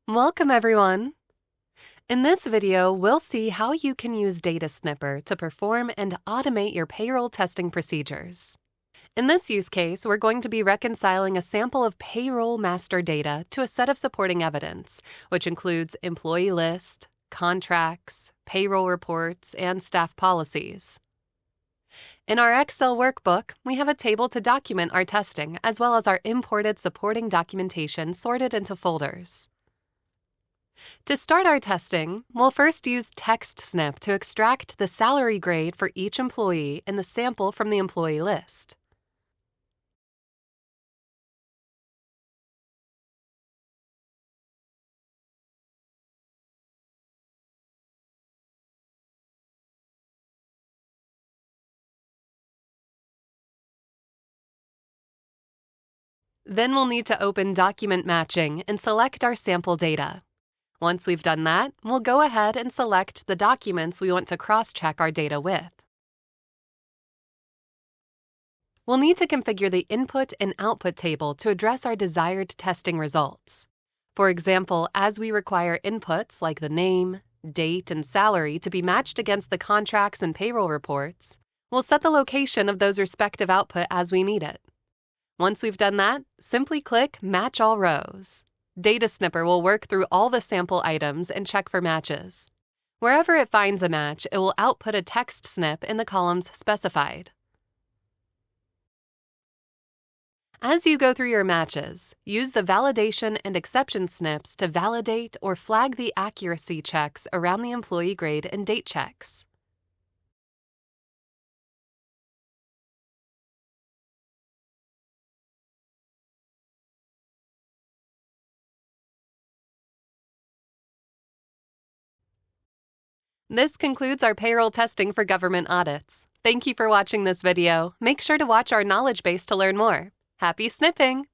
Welcome, everyone. In this video, we'll see how you can use DataSnipper to perform and automate your payroll testing procedures. In this use case, we're going to be reconciling a sample of payroll master data to a set of supporting evidence, which includes employee list, contracts, payroll reports, and staff policies. In our Excel workbook, we have a table to document our testing, as well as our imported supporting documentation sorted into folders. To start our testing, we'll first use DataSnipper to extract the salary grade for each employee in the sample from the employee list. Then we'll need to open Document Matching and select our sample data. Once we've done that, we'll go ahead and select the documents we want to cross-check our data with. We'll need to configure the input and output table to address our desired testing results. For example, as we require inputs like the name, date, and salary to be matched against the contracts and payroll reports, we'll set the location of those respective output as we need it. Once we've done that, simply click Match All Rows. DataSnipper will work through all the sample items and check for matches. Wherever it finds a match, it will output a text snip in the columns specified. As you go through your matches, use the validation and exception snips to validate or flag the accuracy checks around the employee grade and date checks. This concludes our payroll testing for government audits. Thank you for watching this video. Make sure to watch our knowledge base to learn more. Happy snipping!